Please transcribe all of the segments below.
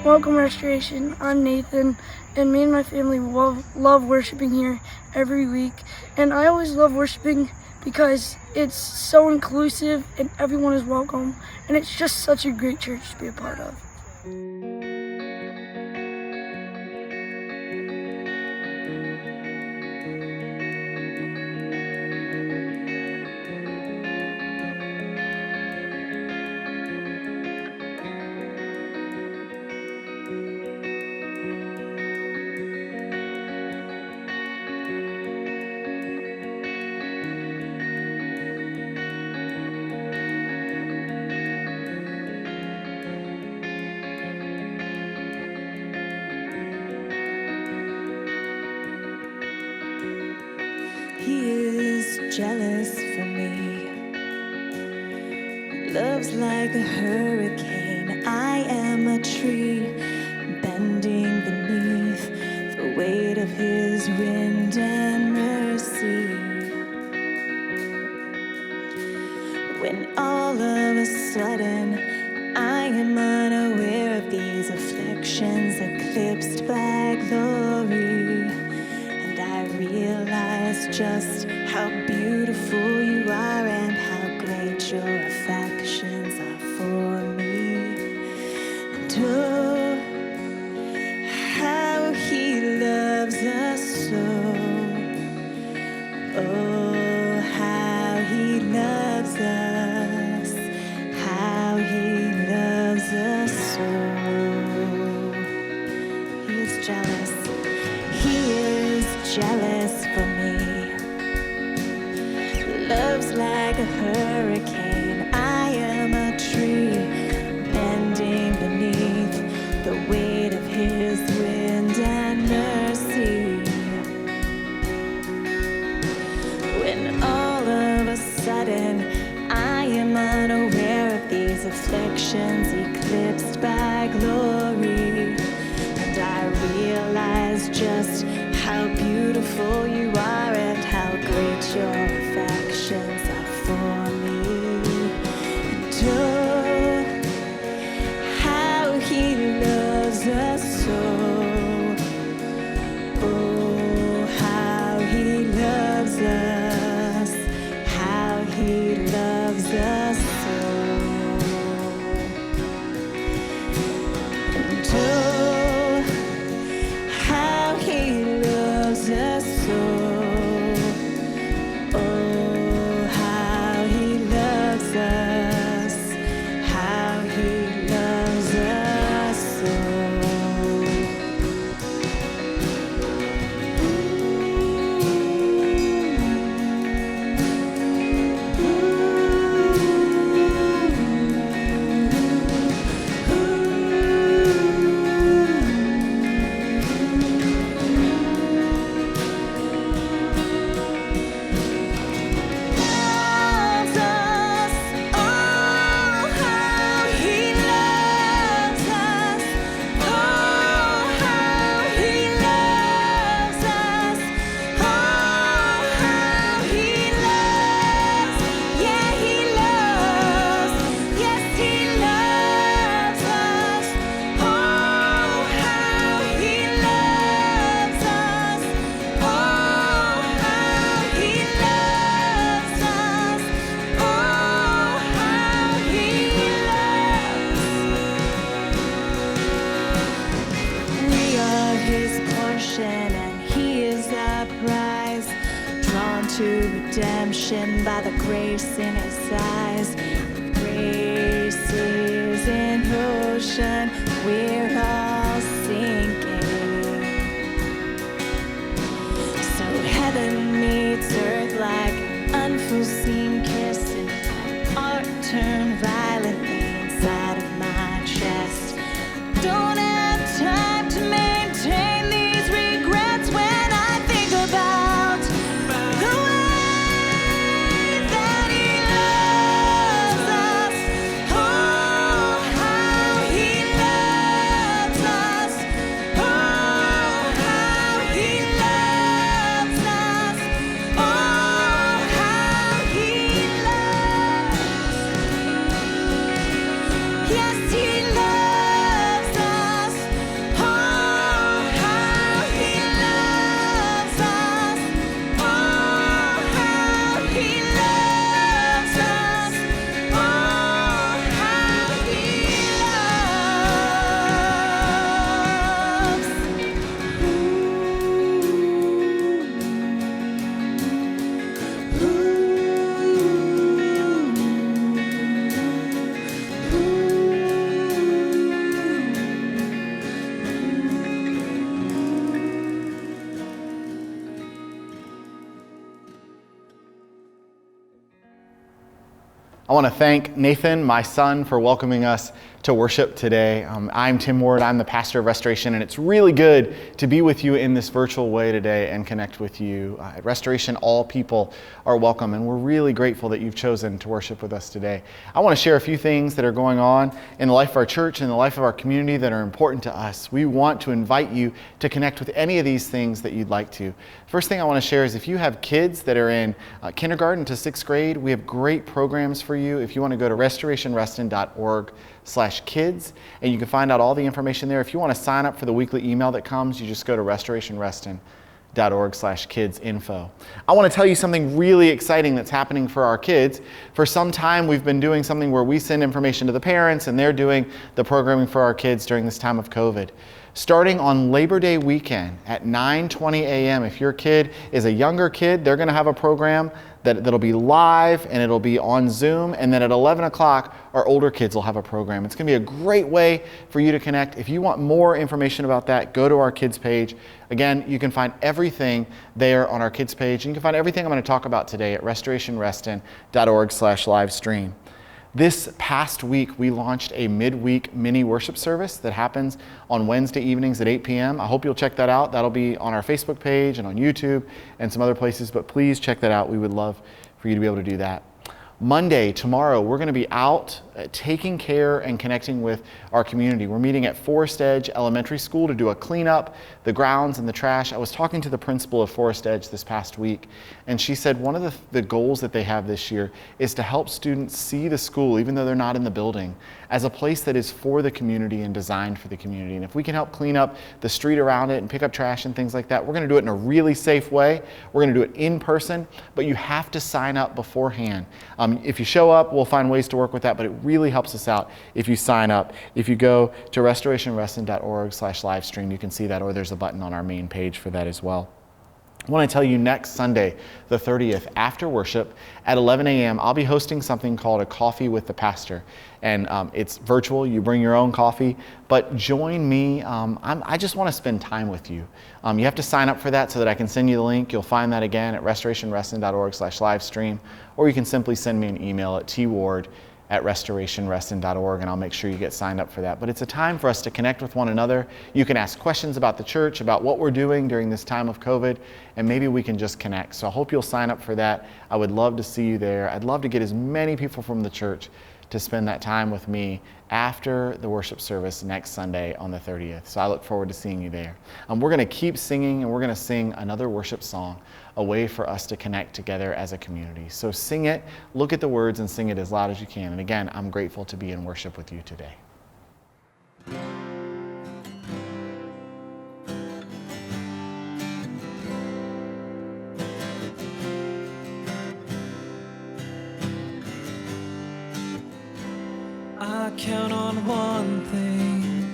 Welcome Restoration. I'm Nathan, and me and my family love worshiping here every week. And I always love worshiping because it's so inclusive and everyone is welcome. And it's just such a great church to be a part of. He is jealous for me. Love's like a hurricane. I am a tree bending beneath the weight of his wind and mercy. When all of a sudden I am unaware of these afflictions eclipsed by glory, and I realize just how beautiful you are and how great your affections are for me. And oh, how he loves us so. Oh, how he loves us. How he loves us so. He is jealous. He is jealous for me. Love's like a hurricane. I am a tree bending beneath the weight of his wind and mercy. When all of a sudden I am unaware of these afflictions eclipsed by glory, and I realize just how beautiful you are and how great your affections are for me. And oh, how he loves us so. Oh, how he loves us. How he loves us so. And oh, how he loves us so. Oh, how he loves us. How he loves us so. And he is our prize, drawn to redemption by the grace in his eyes. Grace is in ocean, we're all sinking. So heaven meets earth like an unforeseen kiss, and my heart turned violently inside of my chest. Don't have time to maintain these regrets when I think about the way that he loves us. Oh, how he loves I want to thank Nathan, my son, for welcoming us to worship today. I'm Tim Ward. I'm the pastor of Restoration, and it's really good to be with you in this virtual way today and connect with you. At Restoration, all people are welcome, and we're really grateful that you've chosen to worship with us today. I want to share a few things that are going on in the life of our church and the life of our community that are important to us. We want to invite you to connect with any of these things that you'd like to. First thing I want to share is if you have kids that are in kindergarten to 6th grade, we have great programs for you. If you want to go to restorationreston.org/kids, and you can find out all the information there. If you want to sign up for the weekly email that comes, you just go to restorationreston.org/kidsinfo. I want to tell you something really exciting that's happening for our kids. For some time, we've been doing something where we send information to the parents, and they're doing the programming for our kids during this time of COVID. Starting on Labor Day weekend at 9:20 a.m., if your kid is a younger kid, they're going to have a program that'll be live and it'll be on Zoom. And then at 11 o'clock, our older kids will have a program. It's going to be a great way for you to connect. If you want more information about that, go to our kids page. Again, you can find everything there on our kids page. And you can find everything I'm going to talk about today at restorationreston.org/livestream. This past week, we launched a midweek mini worship service that happens on Wednesday evenings at 8 p.m. I hope you'll check that out. That'll be on our Facebook page and on YouTube and some other places, but please check that out. We would love for you to be able to do that. Monday, tomorrow, we're going to be out taking care and connecting with our community. We're meeting at Forest Edge Elementary School to do a cleanup, the grounds and the trash. I was talking to the principal of Forest Edge this past week, and she said one of the goals that they have this year is to help students see the school, even though they're not in the building, as a place that is for the community and designed for the community. And if we can help clean up the street around it and pick up trash and things like that, we're going to do it in a really safe way. We're going to do it in person, but you have to sign up beforehand. If you show up, we'll find ways to work with that, but it really helps us out if you sign up. If you go to restorationreston.org/livestream, you can see that, or there's a button on our main page for that as well. I want to tell you next Sunday, the 30th, after worship at 11 a.m., I'll be hosting something called a Coffee with the Pastor. And it's virtual. You bring your own coffee, but join me. I just want to spend time with you. You have to sign up for that so that I can send you the link. You'll find that again at restorationreston.org/livestream, or you can simply send me an email at tward@restorationreston.org, and I'll make sure you get signed up for that. But it's a time for us to connect with one another. You can ask questions about the church, about what we're doing during this time of COVID, and maybe we can just connect. So I hope you'll sign up for that. I would love to see you there. I'd love to get as many people from the church to spend that time with me after the worship service next Sunday on the 30th. So I look forward to seeing you there. We're going to keep singing, and we're going to sing another worship song, a way for us to connect together as a community. So sing it, look at the words, and sing it as loud as you can. And again, I'm grateful to be in worship with you today. I count on one thing: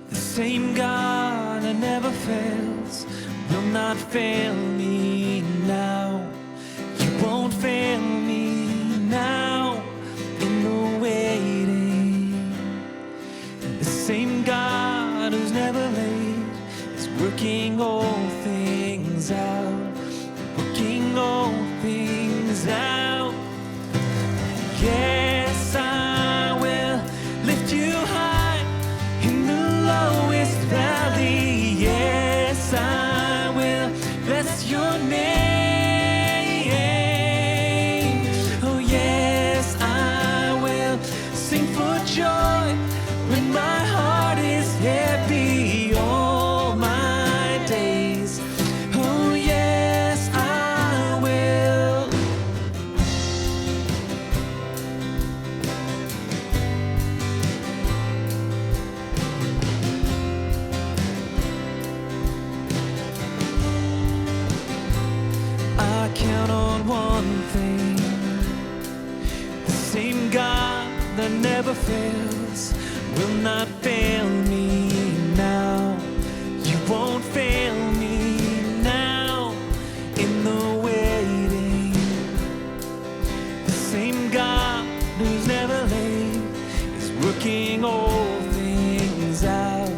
the same God that never fails will not fail me now. You won't fail me now in the waiting. The same God who's never late is working all things out, working all things out. Yes, I will lift you high in the lowest valley. Yes, I will bless your name. Oh yes, I will sing for joy when my heart is heavy all my days. Oh yes, I will. I count on one thing: the same God that never fails will not fail me now. You won't fail me now in the waiting. The same God who's never late is working all things out,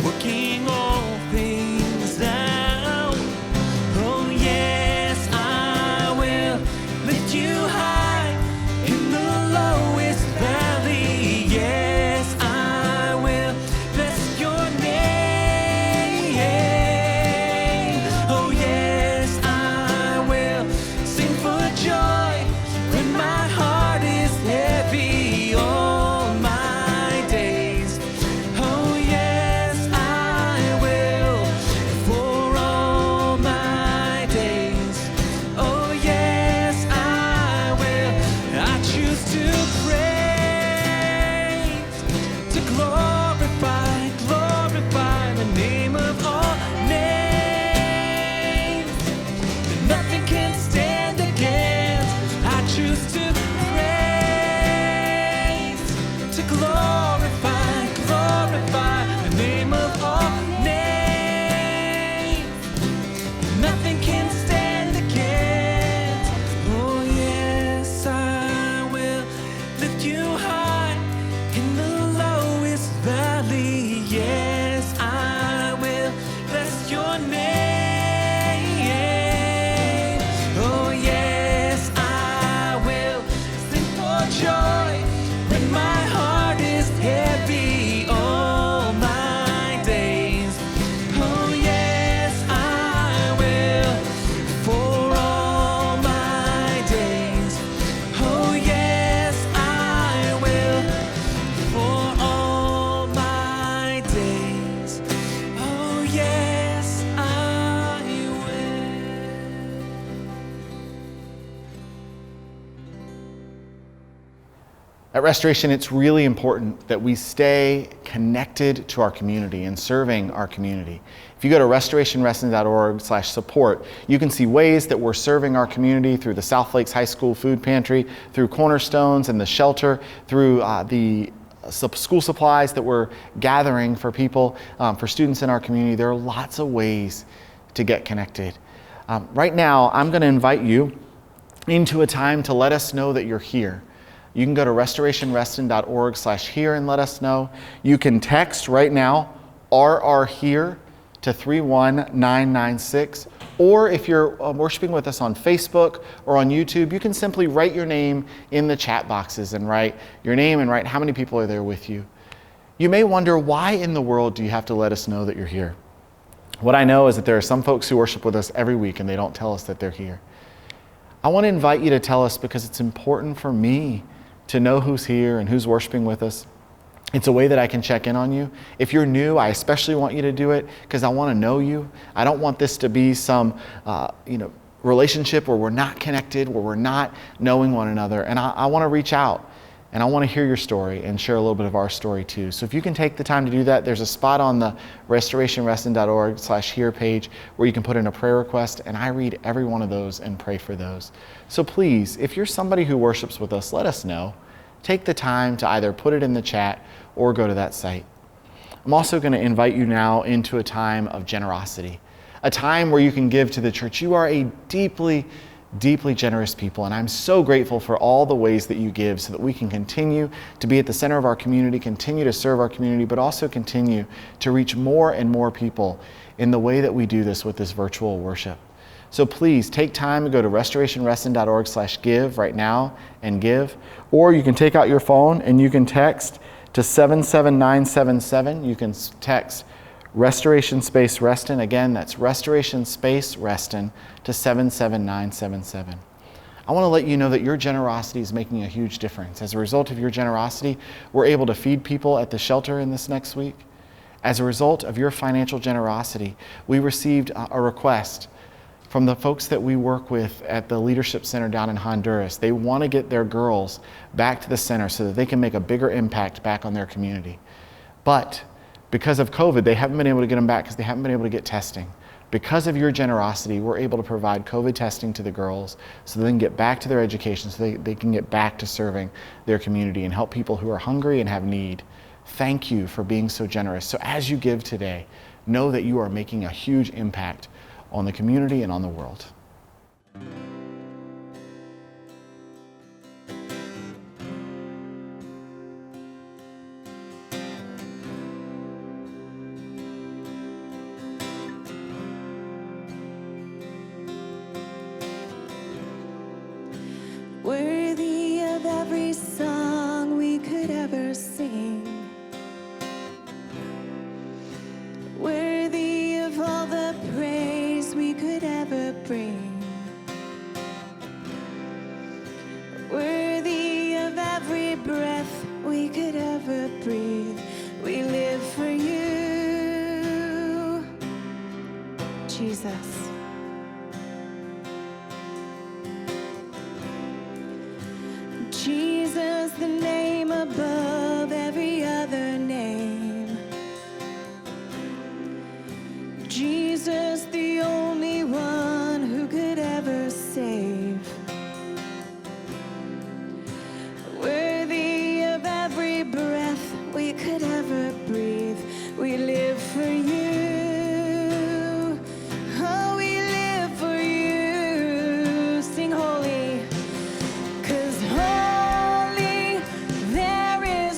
working all things out. Oh yes, I will lift you high At Restoration, it's really important that we stay connected to our community and serving our community. If you go to restorationreston.org/support, you can see ways that we're serving our community through the South Lakes High School Food Pantry, through Cornerstones and the shelter, through the school supplies that we're gathering for people, for students in our community. There are lots of ways to get connected. Right now, I'm going to invite you into a time to let us know that you're here. You can go to restorationreston.org/here and let us know. You can text right now, RR here, to 31996. Or if you're worshiping with us on Facebook or on YouTube, you can simply write your name in the chat boxes and write your name and write how many people are there with you. You may wonder, why in the world do you have to let us know that you're here? What I know is that there are some folks who worship with us every week and they don't tell us that they're here. I want to invite you to tell us because it's important for me to know who's here and who's worshiping with us. It's a way that I can check in on you. If you're new, I especially want you to do it because I want to know you. I don't want this to be some relationship where we're not connected, where we're not knowing one another. And I want to reach out and I want to hear your story and share a little bit of our story too. So if you can take the time to do that, there's a spot on the restorationreston.org/here page where you can put in a prayer request, and I read every one of those and pray for those. So please, if you're somebody who worships with us, let us know. Take the time to either put it in the chat or go to that site. I'm also going to invite you now into a time of generosity, a time where you can give to the church. You are a deeply, deeply generous people, and I'm so grateful for all the ways that you give so that we can continue to be at the center of our community, continue to serve our community, but also continue to reach more and more people in the way that we do this with this virtual worship. So please take time to go to restorationreston.org/give right now and give, or you can take out your phone and you can text to 77977. You can text Restoration Space Reston. Again, that's Restoration Space Reston to 77977. I want to let you know that your generosity is making a huge difference. As a result of your generosity, we're able to feed people at the shelter in this next week. As a result of your financial generosity, we received a request from the folks that we work with at the Leadership Center down in Honduras. They want to get their girls back to the center so that they can make a bigger impact back on their community. But because of COVID, they haven't been able to get them back because they haven't been able to get testing. Because of your generosity, we're able to provide COVID testing to the girls so they can get back to their education, so they can get back to serving their community and help people who are hungry and have need. Thank you for being so generous. So as you give today, know that you are making a huge impact on the community and on the world. Worthy of every song we could ever sing, worthy of all the praise we could ever bring, worthy of every breath we could ever breathe. We live for you, Jesus. Jesus, the name above every other name. Jesus, the only one who could ever save. Worthy of every breath we could ever breathe. We live for you. Oh, we live for you. Sing holy. 'Cause holy, there is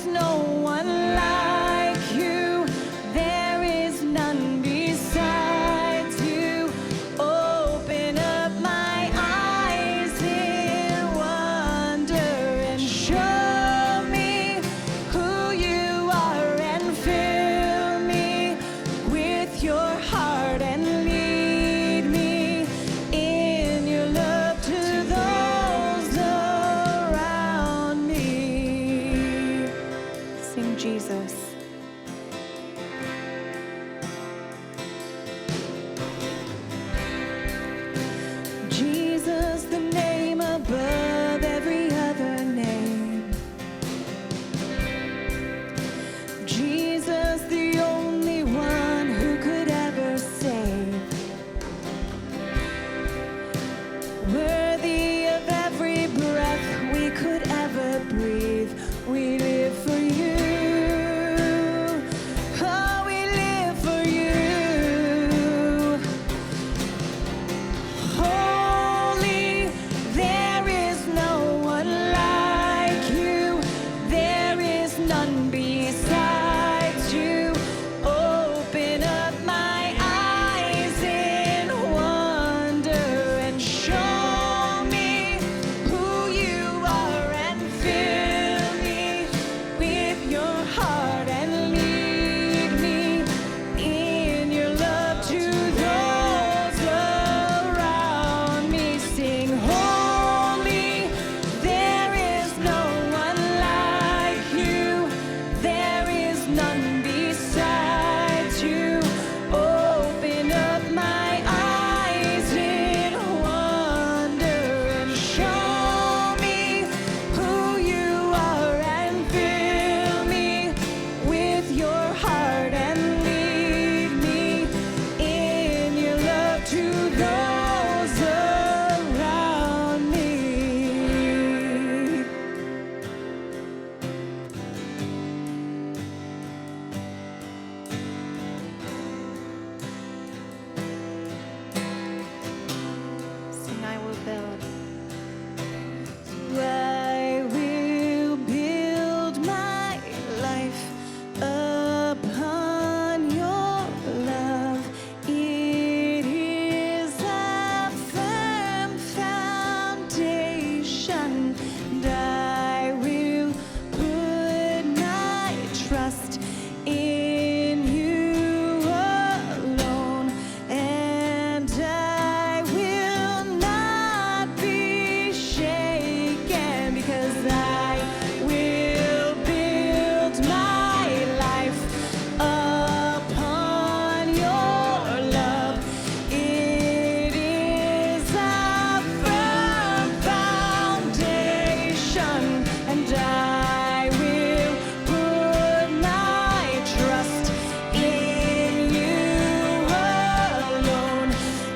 and I will put my trust in you alone,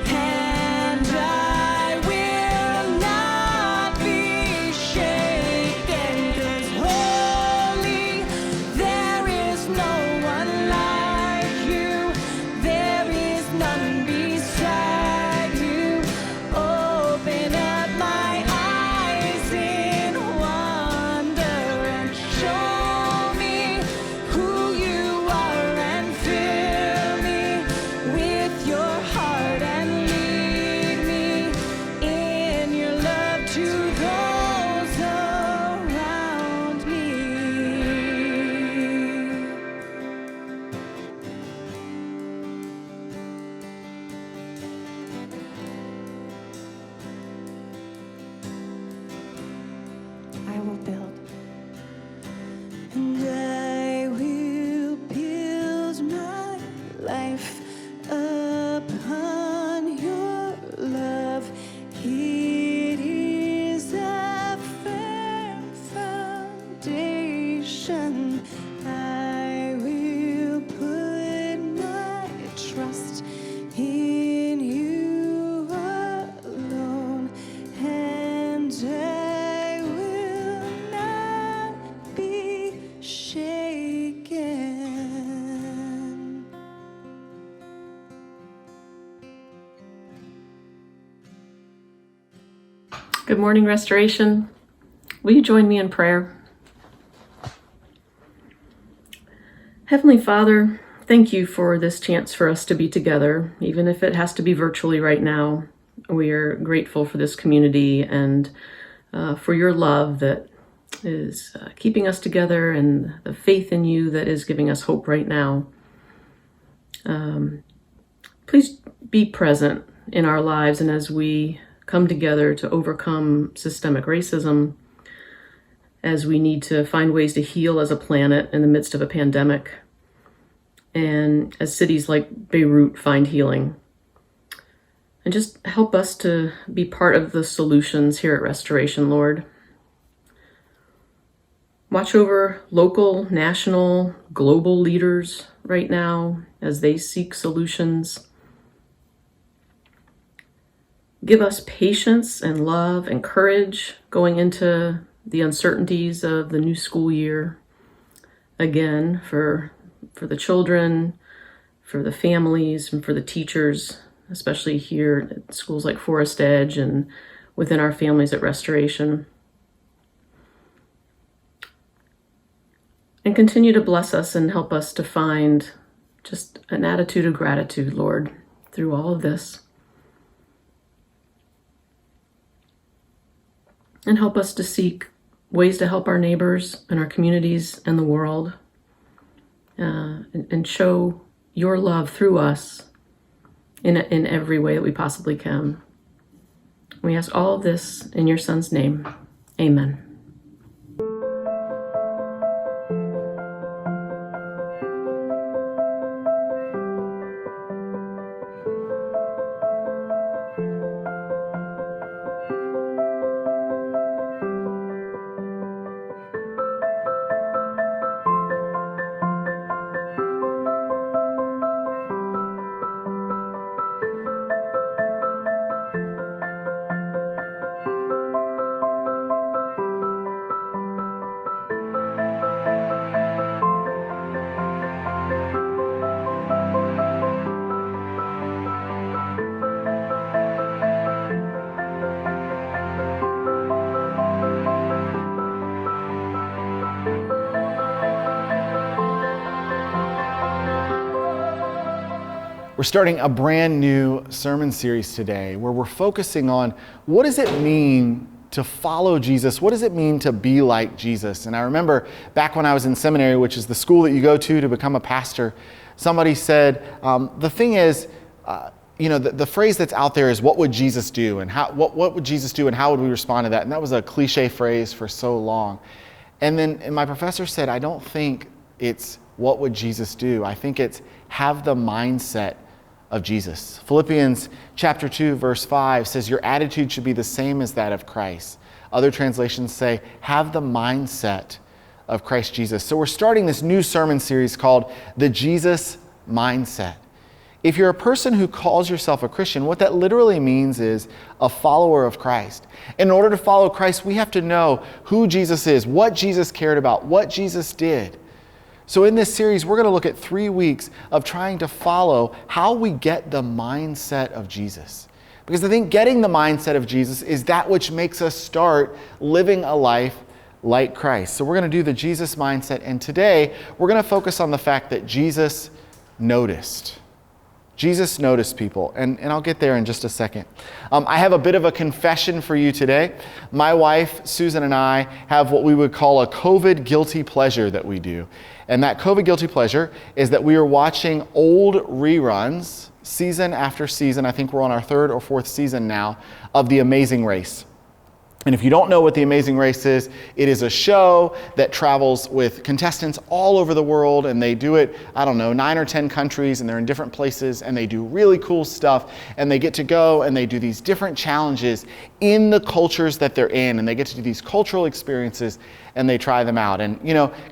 and I will not be shaken, 'cause holy, there is no one like you, there is none beside you. Open up my eyes in wonder and show me who you are, and fill me with your heart, and lead me in your love to those around me. I will build, and I will build my life upon your love. It is a firm foundation. I will put my trust in you alone, and I will not be shaken. Good morning, Restoration. Will you join me in prayer? Heavenly Father, thank you for this chance for us to be together, even if it has to be virtually right now. We are grateful for this community and for your love that is keeping us together, and the faith in you that is giving us hope right now. Please be present in our lives, and as we come together to overcome systemic racism, as we need to find ways to heal as a planet in the midst of a pandemic, and as cities like Beirut find healing. And just help us to be part of the solutions here at Restoration, Lord. Watch over local, national, global leaders right now as they seek solutions. Give us patience and love and courage going into the uncertainties of the new school year. Again, for the children, for the families, and for the teachers, especially here at schools like Forest Edge and within our families at Restoration. And continue to bless us and help us to find just an attitude of gratitude, Lord, through all of this. And help us to seek ways to help our neighbors and our communities and the world, and show your love through us in every way that we possibly can. We ask all of this in your Son's name. Amen. We're starting a brand new sermon series today where we're focusing on what does it mean to follow Jesus? What does it mean to be like Jesus? And I remember back when I was in seminary, which is the school that you go to become a pastor, somebody said, the thing is, the phrase that's out there is, what would Jesus do? And what would Jesus do and how would we respond to that? And that was a cliche phrase for so long. And my professor said, I don't think it's what would Jesus do? I think it's have the mindset of Jesus. Philippians chapter 2, verse 5 says, your attitude should be the same as that of Christ, Other translations say, have the mindset of Christ Jesus. So we're starting this new sermon series called The Jesus Mindset. If you're a person who calls yourself a Christian, what that literally means is a follower of Christ. In order to follow Christ, we have to know who Jesus is, what Jesus cared about, what Jesus did. So in this series, we're going to look at 3 weeks of trying to follow how we get the mindset of Jesus. Because I think getting the mindset of Jesus is that which makes us start living a life like Christ. So we're going to do the Jesus mindset, and today we're going to focus on the fact that Jesus noticed. Jesus noticed people, and I'll get there in just a second. I have a bit of a confession for you today. My wife, Susan, and I have what we would call a COVID guilty pleasure that we do. And that COVID guilty pleasure is that we are watching old reruns, season after season. I think we're on our 3rd or 4th season now, of The Amazing Race. And if you don't know what The Amazing Race is, it is a show that travels with contestants all over the world, and they do it, 9 or 10 countries, and they're in different places, and they do really cool stuff, and they get to go and they do these different challenges in the cultures that they're in, and they get to do these cultural experiences, and they try them out. And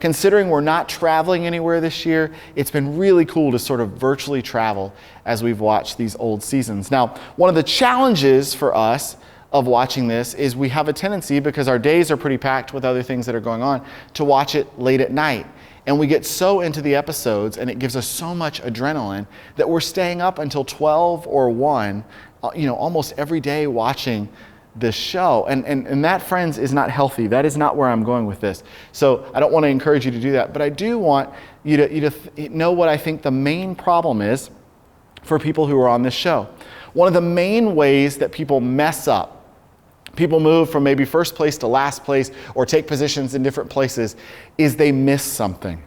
considering we're not traveling anywhere this year, it's been really cool to sort of virtually travel as we've watched these old seasons. Now, one of the challenges for us of watching this is we have a tendency, because our days are pretty packed with other things that are going on, to watch it late at night. And we get so into the episodes, and it gives us so much adrenaline, that we're staying up until 12 or 1, almost every day watching this show. And that, friends, is not healthy. That is not where I'm going with this. So I don't want to encourage you to do that, but I do want you to know what I think the main problem is for people who are on this show. One of the main ways that people mess up, people move from maybe first place to last place or take positions in different places, is they miss something.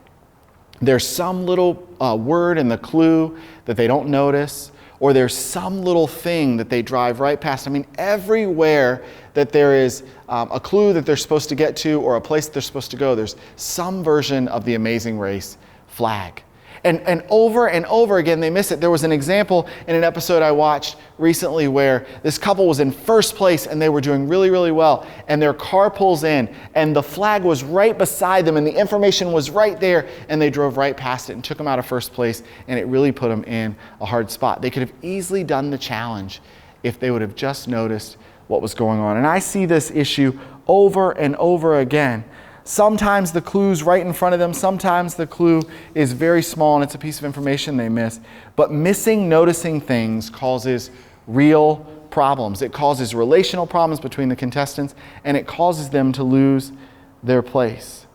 There's some little word in the clue that they don't notice, or there's some little thing that they drive right past. I mean, everywhere that there is a clue that they're supposed to get to or a place that they're supposed to go, there's some version of the Amazing Race flag. And over again, they miss it. There was an example in an episode I watched recently where this couple was in first place and they were doing really, really well. And their car pulls in and the flag was right beside them and the information was right there, and they drove right past it and took them out of first place, and it really put them in a hard spot. They could have easily done the challenge if they would have just noticed what was going on. And I see this issue over and over again. Sometimes the clue's right in front of them. Sometimes the clue is very small and it's a piece of information they miss. But noticing things causes real problems. It causes relational problems between the contestants, and it causes them to lose their place.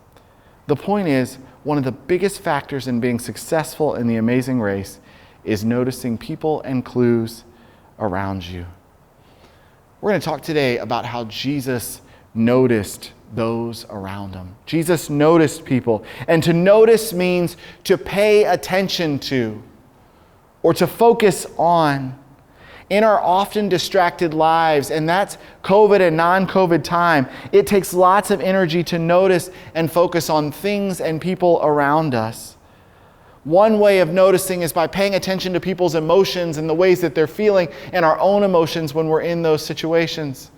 The point is, one of the biggest factors in being successful in the Amazing Race is noticing people and clues around you. We're going to talk today about how Jesus noticed those around him. Jesus noticed people. And to notice means to pay attention to or to focus on. In our often distracted lives, and that's COVID and non-COVID time, it takes lots of energy to notice and focus on things and people around us. One way of noticing is by paying attention to people's emotions and the ways that they're feeling and our own emotions when we're in those situations.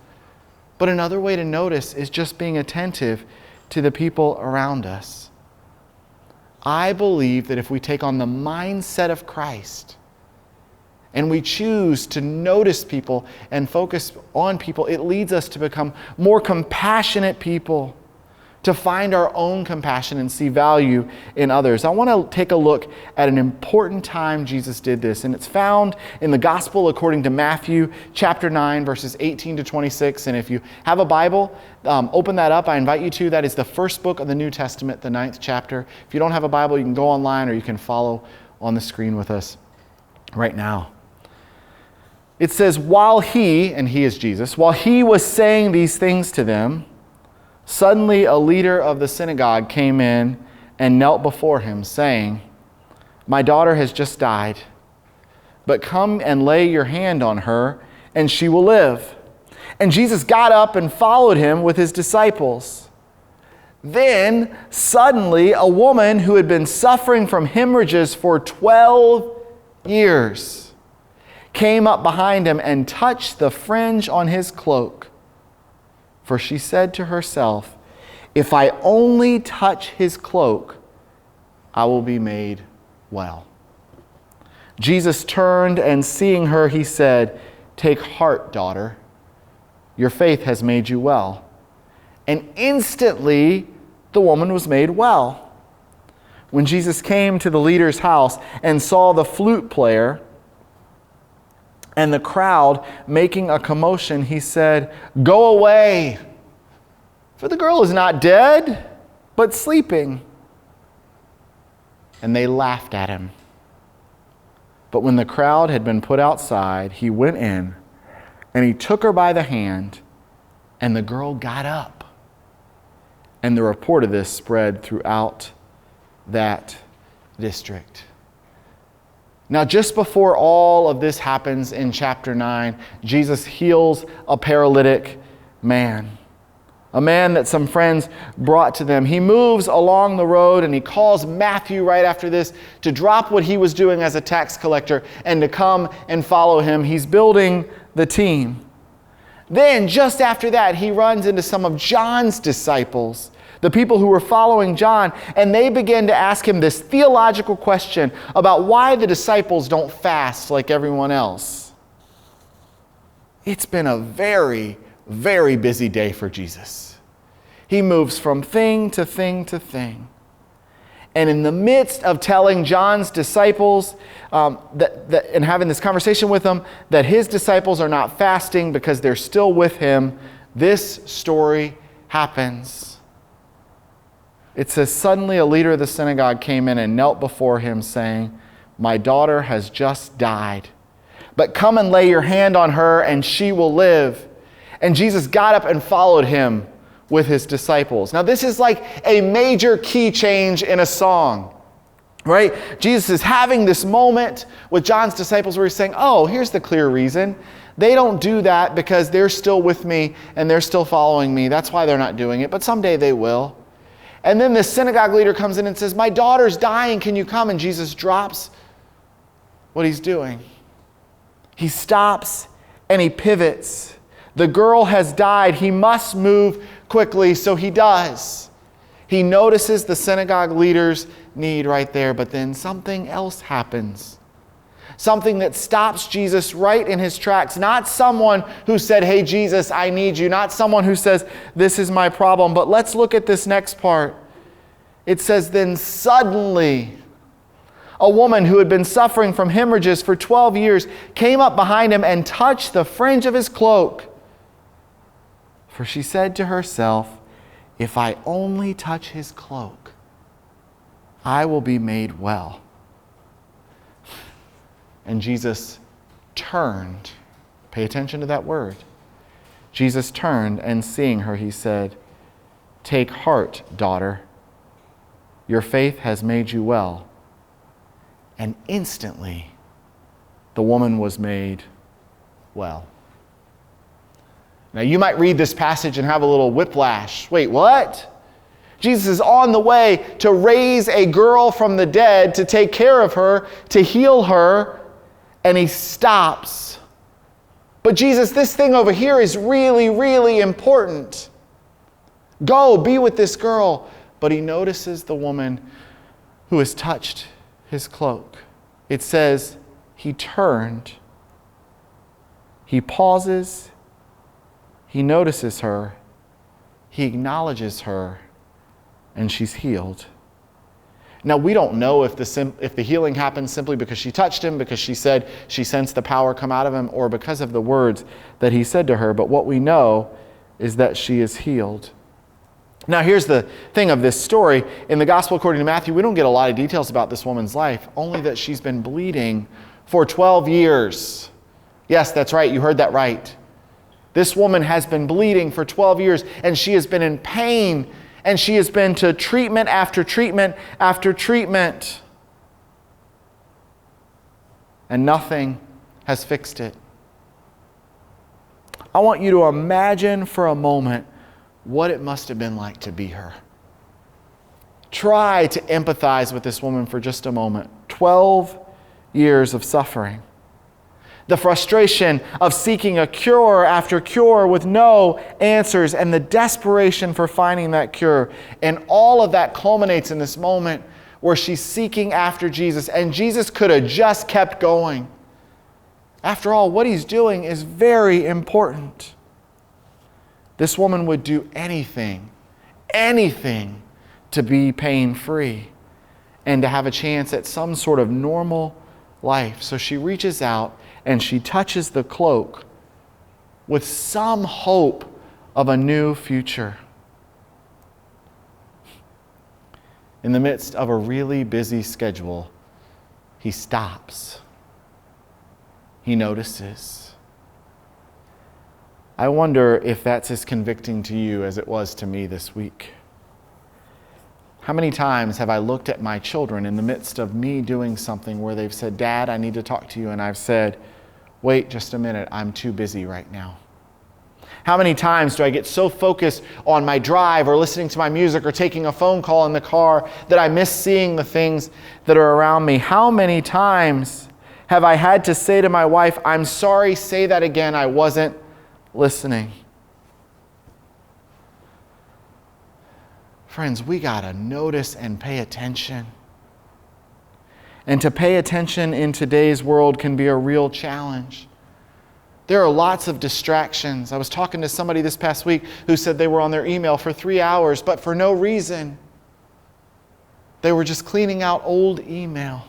But another way to notice is just being attentive to the people around us. I believe that if we take on the mindset of Christ and we choose to notice people and focus on people, it leads us to become more compassionate people, to find our own compassion and see value in others. I want to take a look at an important time Jesus did this, and it's found in the Gospel according to Matthew chapter 9, verses 18 to 26. And if you have a Bible, open that up. I invite you to. That is the first book of the New Testament, the 9th chapter. If you don't have a Bible, you can go online or you can follow on the screen with us right now. It says, while he, and he is Jesus, while he was saying these things to them, suddenly a leader of the synagogue came in and knelt before him, saying, "My daughter has just died, but come and lay your hand on her, and she will live." And Jesus got up and followed him with his disciples. Then, suddenly, a woman who had been suffering from hemorrhages for 12 years came up behind him and touched the fringe on his cloak. For she said to herself, if I only touch his cloak, I will be made well. Jesus turned and seeing her, he said, take heart, daughter. Your faith has made you well. And instantly the woman was made well. When Jesus came to the leader's house and saw the flute player and the crowd making a commotion, he said, go away, for the girl is not dead, but sleeping. And they laughed at him. But when the crowd had been put outside, he went in and he took her by the hand, and the girl got up. And the report of this spread throughout that district. Now, just before all of this happens in chapter 9, Jesus heals a paralytic man. A man that some friends brought to them. He moves along the road and he calls Matthew right after this to drop what he was doing as a tax collector and to come and follow him. He's building the team. Then, just after that, he runs into some of John's disciples, the people who were following John, and they begin to ask him this theological question about why the disciples don't fast like everyone else. It's been a very, very busy day for Jesus. He moves from thing to thing to thing. And in the midst of telling John's disciples and having this conversation with them, that his disciples are not fasting because they're still with him, this story happens. It says, suddenly a leader of the synagogue came in and knelt before him, saying, my daughter has just died, but come and lay your hand on her and she will live. And Jesus got up and followed him with his disciples. Now, this is like a major key change in a song, right? Jesus is having this moment with John's disciples where he's saying, oh, here's the clear reason. They don't do that because they're still with me and they're still following me. That's why they're not doing it, but someday they will. And then the synagogue leader comes in and says, my daughter's dying, can you come? And Jesus drops what he's doing. He stops and he pivots. The girl has died. He must move quickly, so he does. He notices the synagogue leader's need right there, but then something else happens. Something that stops Jesus right in his tracks. Not someone who said, hey, Jesus, I need you. Not someone who says, this is my problem. But let's look at this next part. It says, then suddenly, a woman who had been suffering from hemorrhages for 12 years came up behind him and touched the fringe of his cloak. For she said to herself, if I only touch his cloak, I will be made well. And Jesus turned. Pay attention to that word. Jesus turned, and seeing her, he said, take heart, daughter. Your faith has made you well. And instantly, the woman was made well. Now, you might read this passage and have a little whiplash. Wait, what? Jesus is on the way to raise a girl from the dead, to take care of her, to heal her, and he stops. But Jesus, this thing over here is really, really important. Go, be with this girl. But he notices the woman who has touched his cloak. It says, he turned. He pauses. He notices her. He acknowledges her. And she's healed. Now, we don't know if the healing happened simply because she touched him, because she said she sensed the power come out of him, or because of the words that he said to her. But what we know is that she is healed. Now, here's the thing of this story. In the Gospel according to Matthew, we don't get a lot of details about this woman's life, only that she's been bleeding for 12 years. Yes, that's right. You heard that right. This woman has been bleeding for 12 years, and she has been in pain, and she has been to treatment after treatment after treatment. And nothing has fixed it. I want you to imagine for a moment what it must have been like to be her. Try to empathize with this woman for just a moment. 12 years of suffering. The frustration of seeking a cure after cure with no answers, and the desperation for finding that cure. And all of that culminates in this moment where she's seeking after Jesus, and Jesus could have just kept going. After all, what he's doing is very important. This woman would do anything to be pain-free and to have a chance at some sort of normal life. So she reaches out and she touches the cloak with some hope of a new future. In the midst of a really busy schedule, he stops. He notices. I wonder if that's as convicting to you as it was to me this week. How many times have I looked at my children in the midst of me doing something where they've said, "Dad, I need to talk to you," and I've said, "Wait just a minute, I'm too busy right now." How many times do I get so focused on my drive or listening to my music or taking a phone call in the car that I miss seeing the things that are around me? How many times have I had to say to my wife, "I'm sorry, say that again, I wasn't listening"? Friends, we got to notice and pay attention. And to pay attention in today's world can be a real challenge. There are lots of distractions. I was talking to somebody this past week who said they were on their email for 3 hours, but for no reason. They were just cleaning out old email.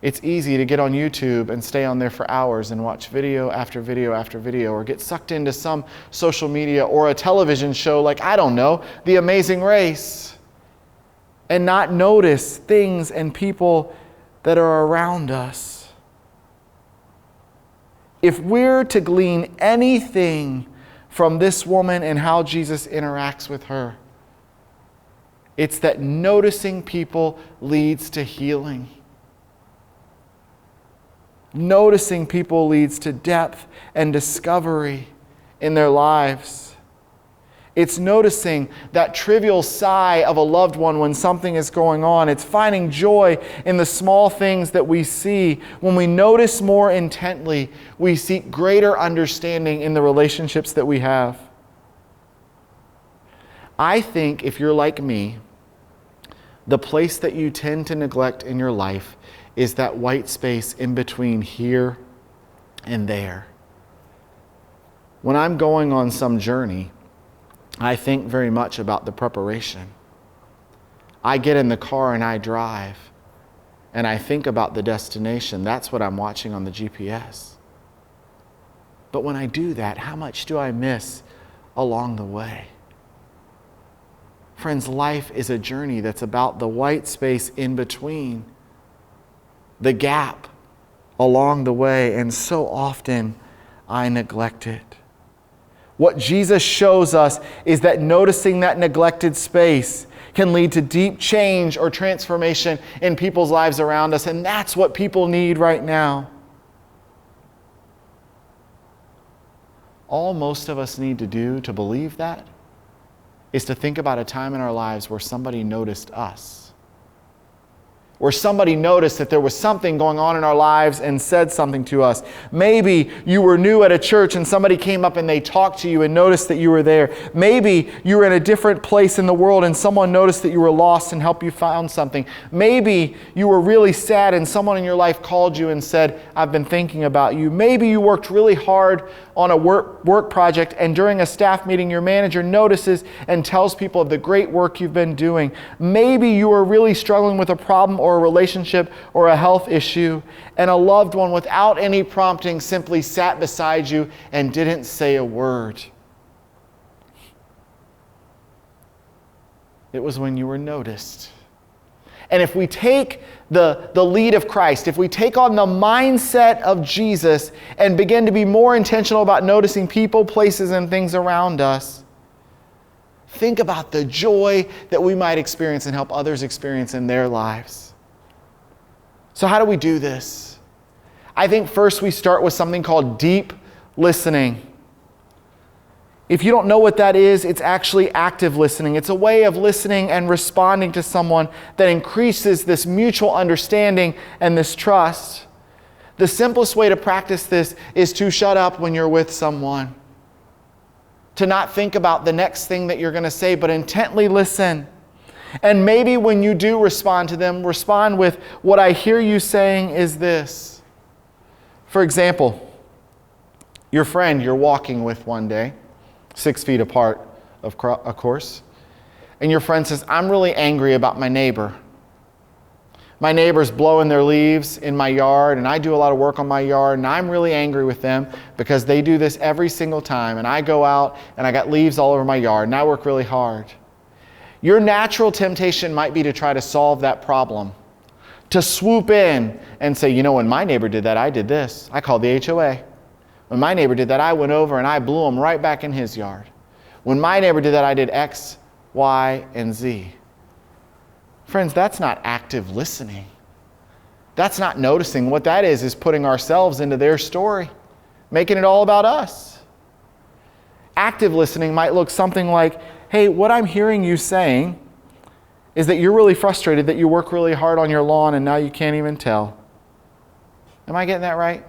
It's easy to get on YouTube and stay on there for hours and watch video after video after video, or get sucked into some social media or a television show like, I don't know, The Amazing Race, and not notice things and people that are around us. If we're to glean anything from this woman and how Jesus interacts with her, it's that noticing people leads to healing. Noticing people leads to depth and discovery in their lives. It's noticing that trivial sigh of a loved one when something is going on. It's finding joy in the small things that we see. When we notice more intently, we seek greater understanding in the relationships that we have. I think if you're like me, the place that you tend to neglect in your life is that white space in between here and there. When I'm going on some journey, I think very much about the preparation. I get in the car and I drive, and I think about the destination. That's what I'm watching on the GPS. But when I do that, how much do I miss along the way? Friends, life is a journey that's about the white space in between, the gap along the way, and so often I neglect it. What Jesus shows us is that noticing that neglected space can lead to deep change or transformation in people's lives around us, and that's what people need right now. All most of us need to do to believe that is to think about a time in our lives where somebody noticed us. Where somebody noticed that there was something going on in our lives and said something to us. Maybe you were new at a church and somebody came up and they talked to you and noticed that you were there. Maybe you were in a different place in the world and someone noticed that you were lost and helped you find something. Maybe you were really sad and someone in your life called you and said, "I've been thinking about you." Maybe you worked really hard on a work project, and during a staff meeting your manager notices and tells people of the great work you've been doing. Maybe you were really struggling with a problem or a relationship or a health issue, and a loved one without any prompting simply sat beside you and didn't say a word. It was when you were noticed. And if we take the lead of Christ, if we take on the mindset of Jesus and begin to be more intentional about noticing people, places, and things around us, think about the joy that we might experience and help others experience in their lives. So how do we do this? I think first we start with something called deep listening. If you don't know what that is, it's actually active listening. It's a way of listening and responding to someone that increases this mutual understanding and this trust. The simplest way to practice this is to shut up when you're with someone. To not think about the next thing that you're going to say, but intently listen. And maybe when you do respond to them, respond with, what I hear you saying is this. For example, your friend you're walking with one day, 6 feet apart, of course, and your friend says, I'm really angry about my neighbor. My neighbor's blowing their leaves in my yard, and I do a lot of work on my yard, and I'm really angry with them because they do this every single time, and I go out and I got leaves all over my yard, and I work really hard. Your natural temptation might be to try to solve that problem, to swoop in and say, when my neighbor did that, I did this. I called the HOA. When my neighbor did that, I went over and I blew him right back in his yard. When my neighbor did that, I did X, Y, and Z. Friends, that's not active listening. That's not noticing. What that is putting ourselves into their story, making it all about us. Active listening might look something like, hey, what I'm hearing you saying is that you're really frustrated that you work really hard on your lawn and now you can't even tell. Am I getting that right?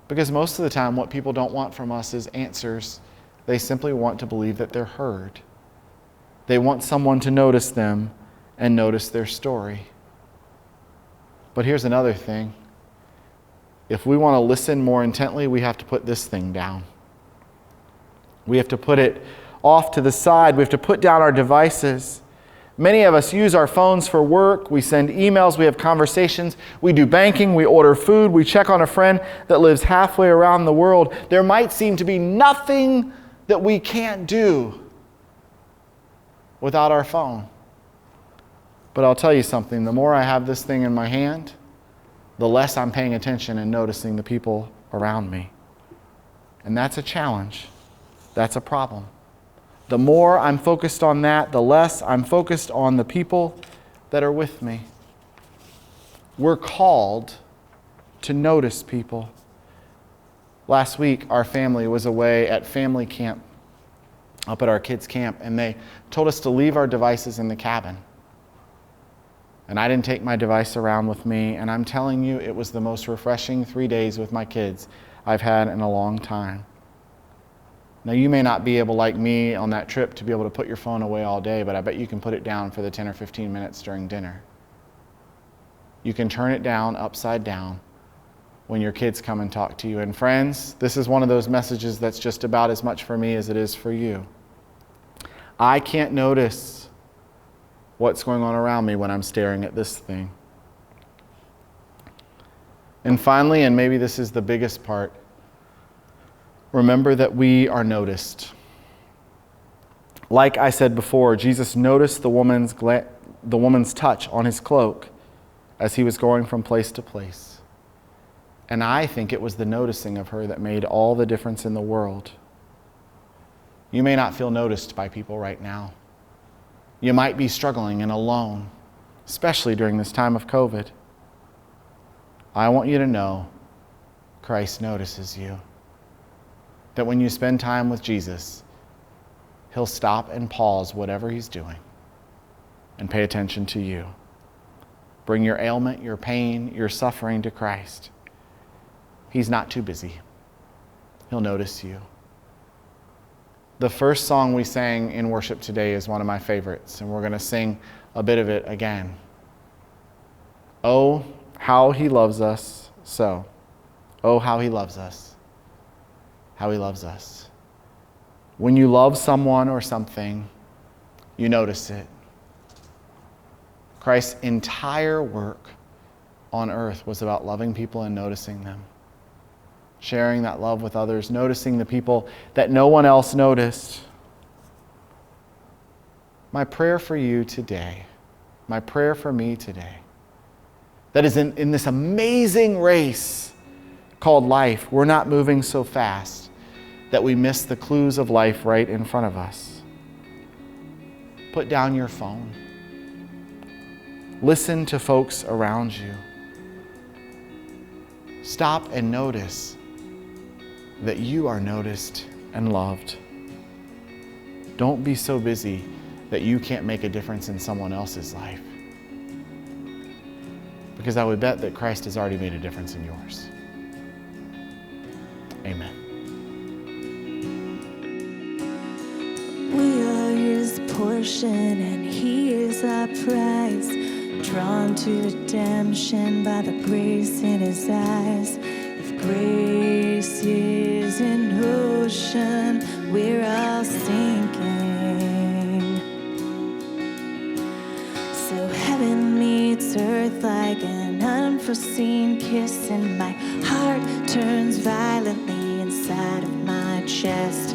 Because most of the time what people don't want from us is answers. They simply want to believe that they're heard. They want someone to notice them and notice their story. But here's another thing. If we want to listen more intently, we have to put this thing down. We have to put it off to the side. We have to put down our devices. Many of us use our phones for work. We send emails. We have conversations. We do banking. We order food. We check on a friend that lives halfway around the world. There might seem to be nothing that we can't do without our phone. But I'll tell you something. The more I have this thing in my hand, the less I'm paying attention and noticing the people around me. And that's a challenge. That's a problem. The more I'm focused on that, the less I'm focused on the people that are with me. We're called to notice people. Last week, our family was away at family camp, up at our kids' camp, and they told us to leave our devices in the cabin. And I didn't take my device around with me, and I'm telling you, it was the most refreshing 3 days with my kids I've had in a long time. Now, you may not be able, like me on that trip, to be able to put your phone away all day, but I bet you can put it down for the 10 or 15 minutes during dinner. You can turn it down upside down when your kids come and talk to you. And friends, this is one of those messages that's just about as much for me as it is for you. I can't notice what's going on around me when I'm staring at this thing. And finally, and maybe this is the biggest part, remember that we are noticed. Like I said before, Jesus noticed the woman's touch on his cloak as he was going from place to place. And I think it was the noticing of her that made all the difference in the world. You may not feel noticed by people right now. You might be struggling and alone, especially during this time of COVID. I want you to know Christ notices you. That when you spend time with Jesus, he'll stop and pause whatever he's doing and pay attention to you. Bring your ailment, your pain, your suffering to Christ. He's not too busy. He'll notice you. The first song we sang in worship today is one of my favorites, and we're going to sing a bit of it again. Oh, how he loves us so. Oh, how he loves us. How he loves us. When you love someone or something, you notice it. Christ's entire work on earth was about loving people and noticing them. Sharing that love with others, noticing the people that no one else noticed. My prayer for you today, my prayer for me today, that is in this amazing race called life, we're not moving so fast that we miss the clues of life right in front of us. Put down your phone. Listen to folks around you. Stop and notice that you are noticed and loved. Don't be so busy that you can't make a difference in someone else's life. because I would bet that Christ has already made a difference in yours. Amen. We are his portion and he is our prize, drawn to redemption by the grace in his eyes. If grace is an ocean, we're all sinking. So heaven meets earth like an unforeseen kiss, and my heart turns violently inside of my chest.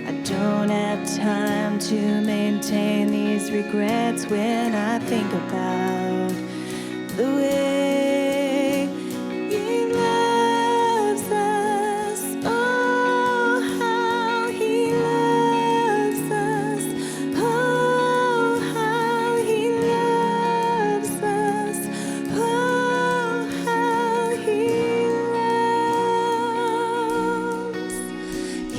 I don't have time to maintain these regrets when I think about the way he loves us. Oh, how he loves us. Oh, how he loves us. Oh, how he loves.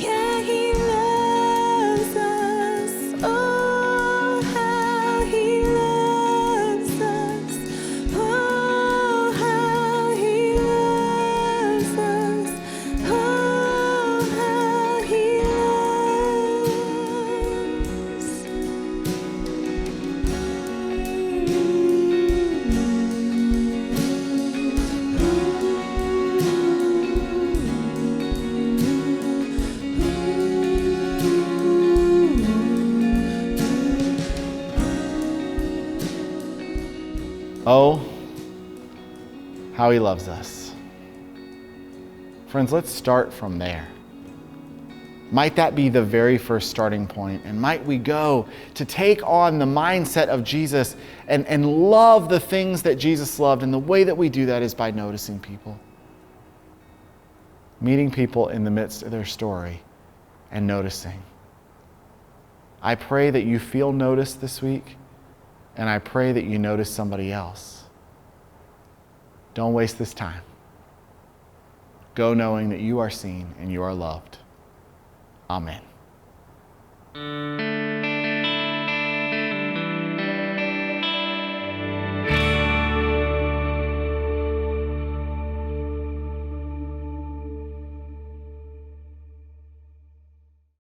Yeah, he loves us. Oh, how he loves us. Oh, how he loves us. Oh, how he Oh, how he loves us. Friends, let's start from there. Might that be the very first starting point? And might we go to take on the mindset of Jesus and love the things that Jesus loved? And the way that we do that is by noticing people. Meeting people in the midst of their story and noticing. I pray that you feel noticed this week, and I pray that you notice somebody else. Don't waste this time. Go knowing that you are seen and you are loved. Amen.